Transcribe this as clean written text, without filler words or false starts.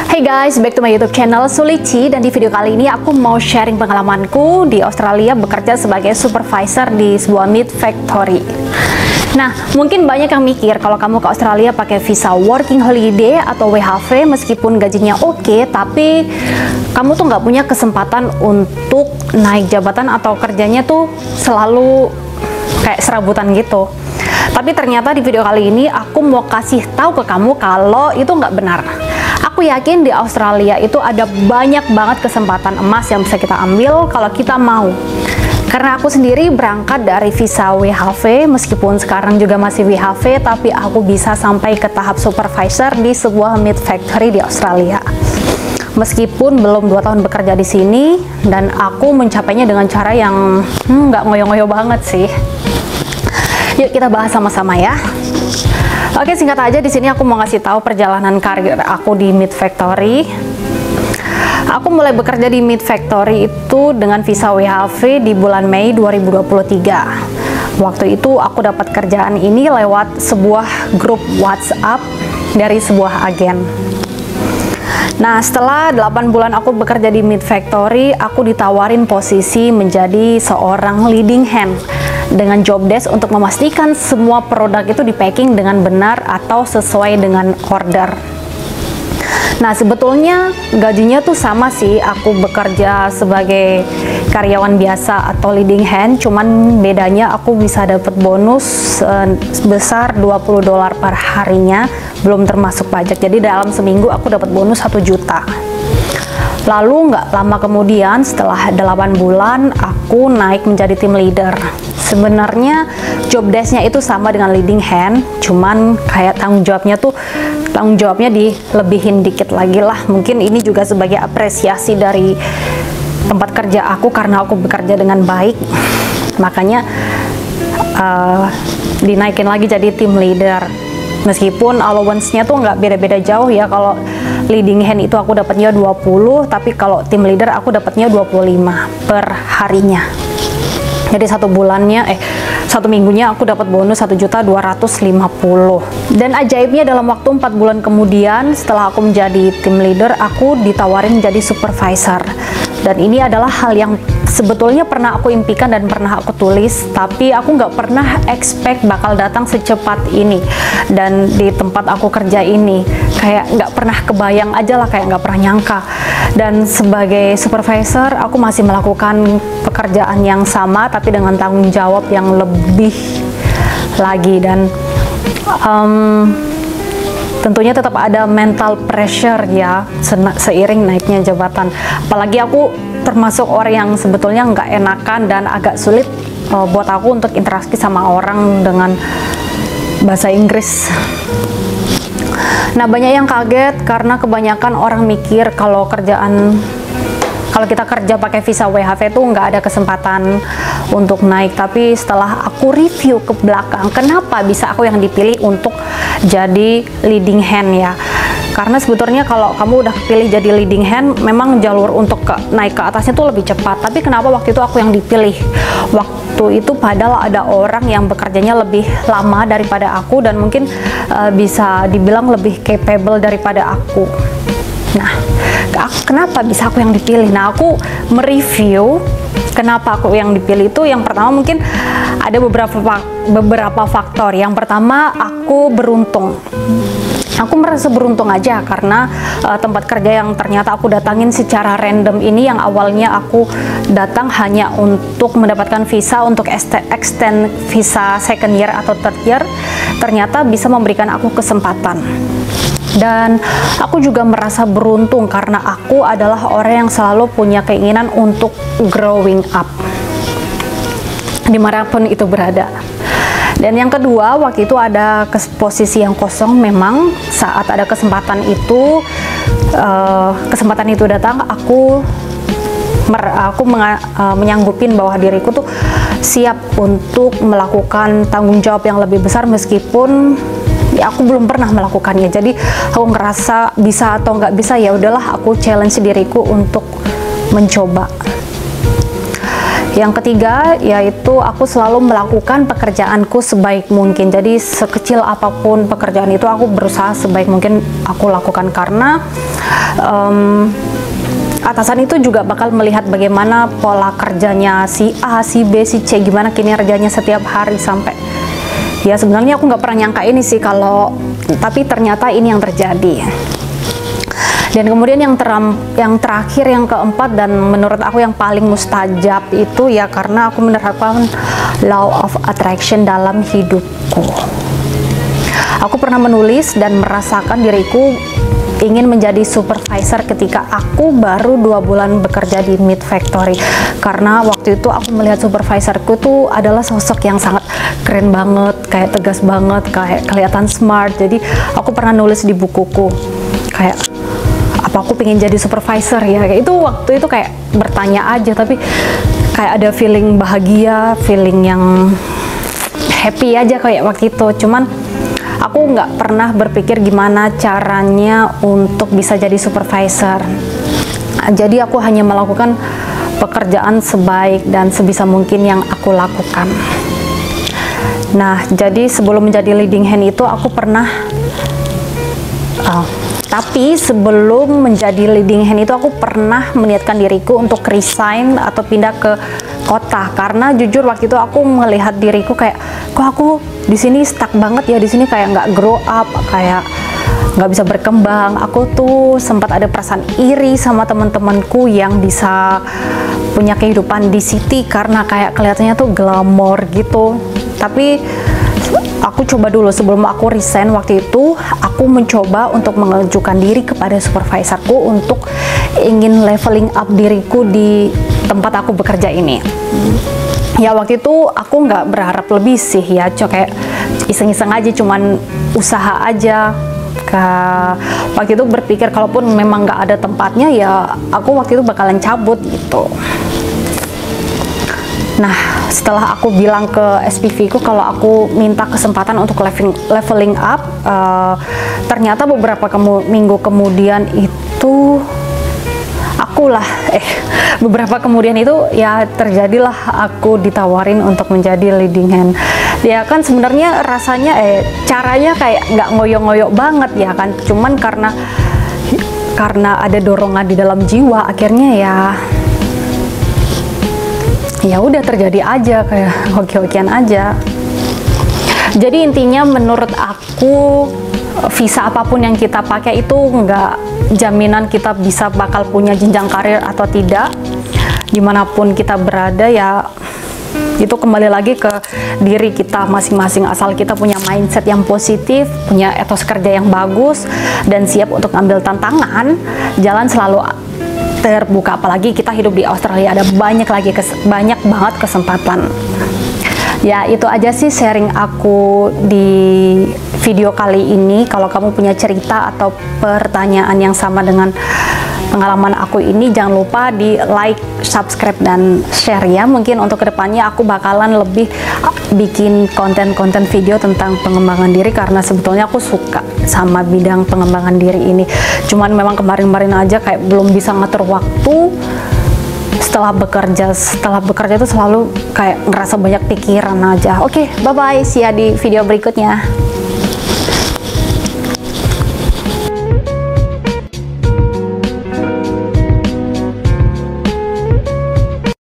Hey guys, back to my YouTube channel Sulici, dan di video kali ini aku mau sharing pengalamanku di Australia bekerja sebagai supervisor di sebuah meat factory. Nah, mungkin banyak yang mikir kalau kamu ke Australia pakai visa working holiday atau WHV, meskipun gajinya oke, tapi kamu tuh nggak punya kesempatan untuk naik jabatan atau kerjanya tuh selalu kayak serabutan gitu. Tapi ternyata di video kali ini aku mau kasih tahu ke kamu kalau itu nggak benar. Aku yakin di Australia itu ada banyak banget kesempatan emas yang bisa kita ambil kalau kita mau. Karena aku sendiri berangkat dari visa WHV, meskipun sekarang juga masih WHV, tapi aku bisa sampai ke tahap supervisor di sebuah meat factory di Australia. Meskipun belum 2 tahun bekerja di sini, dan aku mencapainya dengan cara yang nggak ngoyo-ngoyo banget sih. Yuk kita bahas sama-sama ya. Oke, singkat aja di sini aku mau ngasih tahu perjalanan karir aku di meat factory. Aku mulai bekerja di meat factory itu dengan visa WHV di bulan Mei 2023. Waktu itu aku dapat kerjaan ini lewat sebuah grup WhatsApp dari sebuah agen. Nah, setelah 8 bulan aku bekerja di meat factory, aku ditawarin posisi menjadi seorang leading hand dengan job desk untuk memastikan semua produk itu di packing dengan benar atau sesuai dengan order. Nah, sebetulnya gajinya tuh sama sih, aku bekerja sebagai karyawan biasa atau leading hand, cuman bedanya aku bisa dapat bonus sebesar $20 per harinya, belum termasuk pajak. Jadi dalam seminggu aku dapat bonus 1 juta. Lalu nggak lama kemudian, setelah 8 bulan, aku naik menjadi team leader. Sebenarnya job desk-nya itu sama dengan leading hand, cuman kayak tanggung jawabnya dilebihin dikit lagi lah. Mungkin ini juga sebagai apresiasi dari tempat kerja aku karena aku bekerja dengan baik, makanya dinaikin lagi jadi team leader. Meskipun allowance-nya tuh nggak beda-beda jauh ya. Kalau leading hand itu aku dapatnya 20, tapi kalau team leader aku dapatnya 25 per harinya. Jadi satu minggunya aku dapat bonus 1.250.000. Dan ajaibnya dalam waktu 4 bulan kemudian setelah aku menjadi team leader, aku ditawarin menjadi supervisor. Dan ini adalah hal yang sebetulnya pernah aku impikan dan pernah aku tulis, tapi aku nggak pernah expect bakal datang secepat ini. Dan di tempat aku kerja ini kayak nggak pernah kebayang aja lah, kayak nggak pernah nyangka. Dan sebagai supervisor aku masih melakukan pekerjaan yang sama tapi dengan tanggung jawab yang lebih lagi. Dan tentunya tetap ada mental pressure ya seiring naiknya jabatan. Apalagi aku termasuk orang yang sebetulnya nggak enakan dan agak sulit buat aku untuk interaksi sama orang dengan bahasa Inggris. Nah, banyak yang kaget karena kebanyakan orang mikir kalau kita kerja pakai visa WHV itu nggak ada kesempatan untuk naik. Tapi setelah aku review ke belakang, kenapa bisa aku yang dipilih untuk jadi leading hand ya? Karena sebetulnya kalau kamu udah pilih jadi leading hand, memang jalur untuk naik ke atasnya tuh lebih cepat. Tapi kenapa waktu itu aku yang dipilih? Waktu itu padahal ada orang yang bekerjanya lebih lama daripada aku dan mungkin bisa dibilang lebih capable daripada aku. Nah, kenapa bisa aku yang dipilih? Nah, aku mereview kenapa aku yang dipilih itu. Yang pertama mungkin ada beberapa faktor. Yang pertama, aku beruntung. Aku merasa beruntung aja karena tempat kerja yang ternyata aku datangin secara random ini, yang awalnya aku datang hanya untuk mendapatkan visa untuk extend visa second year atau third year, ternyata bisa memberikan aku kesempatan. Dan aku juga merasa beruntung karena aku adalah orang yang selalu punya keinginan untuk growing up dimanapun itu berada. Dan yang kedua, waktu itu ada posisi yang kosong. Memang saat ada kesempatan itu datang, aku menyanggupin bahwa diriku tuh siap untuk melakukan tanggung jawab yang lebih besar, meskipun ya aku belum pernah melakukannya. Jadi aku ngerasa bisa atau nggak bisa, ya udahlah aku challenge diriku untuk mencoba. Yang ketiga yaitu aku selalu melakukan pekerjaanku sebaik mungkin. Jadi sekecil apapun pekerjaan itu aku berusaha sebaik mungkin aku lakukan, karena atasan itu juga bakal melihat bagaimana pola kerjanya si A, si B, si C, gimana kinerjanya setiap hari sampai. Ya sebenarnya aku nggak pernah nyangka ini sih tapi ternyata ini yang terjadi. Dan kemudian yang terakhir, yang keempat, dan menurut aku yang paling mustajab itu ya karena aku menerapkan law of attraction dalam hidupku. Aku pernah menulis dan merasakan diriku ingin menjadi supervisor ketika aku baru 2 bulan bekerja di Meat Factory, karena waktu itu aku melihat supervisorku tuh adalah sosok yang sangat keren banget, kayak tegas banget, kayak kelihatan smart. Jadi aku pernah nulis di bukuku kayak apa aku pengen jadi supervisor ya, kayak itu waktu itu kayak bertanya aja, tapi kayak ada feeling bahagia, feeling yang happy aja kayak waktu itu. Cuman aku nggak pernah berpikir gimana caranya untuk bisa jadi supervisor. Jadi aku hanya melakukan pekerjaan sebaik dan sebisa mungkin yang aku lakukan. Nah, jadi sebelum menjadi leading hand itu aku pernah tapi sebelum menjadi leading hand itu aku pernah meniatkan diriku untuk resign atau pindah ke kota, karena jujur waktu itu aku melihat diriku kayak kok aku di sini stuck banget ya, di sini kayak nggak grow up, kayak nggak bisa berkembang. Aku tuh sempat ada perasaan iri sama teman-temanku yang bisa punya kehidupan di city karena kayak kelihatannya tuh glamor gitu. Tapi aku coba dulu sebelum aku resign waktu itu, aku mencoba untuk mengajukan diri kepada supervisorku untuk ingin leveling up diriku di tempat aku bekerja ini. Ya waktu itu aku nggak berharap lebih sih ya, kayak iseng-iseng aja, cuman usaha aja. Waktu itu berpikir kalaupun memang nggak ada tempatnya ya aku waktu itu bakalan cabut gitu. Nah, setelah aku bilang ke SPV ku kalau aku minta kesempatan untuk leveling up, ternyata beberapa minggu kemudian itu beberapa kemudian itu ya terjadilah aku ditawarin untuk menjadi leading hand. Ya kan sebenarnya rasanya caranya kayak nggak ngoyo-ngoyo banget ya kan, cuman karena ada dorongan di dalam jiwa, akhirnya ya udah terjadi aja, kayak hoki-hokian aja. Jadi intinya menurut aku visa apapun yang kita pakai itu nggak jaminan kita bisa bakal punya jenjang karir atau tidak. Dimanapun kita berada ya itu kembali lagi ke diri kita masing-masing, asal kita punya mindset yang positif, punya etos kerja yang bagus, dan siap untuk ambil tantangan, jalan selalu terbuka. Apalagi kita hidup di Australia, ada banyak banget kesempatan. Ya itu aja sih sharing aku di video kali ini. Kalau kamu punya cerita atau pertanyaan yang sama dengan pengalaman aku ini, jangan lupa di like, subscribe, dan share ya. Mungkin untuk kedepannya aku bakalan lebih bikin konten-konten video tentang pengembangan diri, karena sebetulnya aku suka sama bidang pengembangan diri ini. Cuman memang kemarin-kemarin aja kayak belum bisa ngatur waktu. Setelah bekerja itu selalu kayak ngerasa banyak pikiran aja. Oke, bye-bye, see ya di video berikutnya.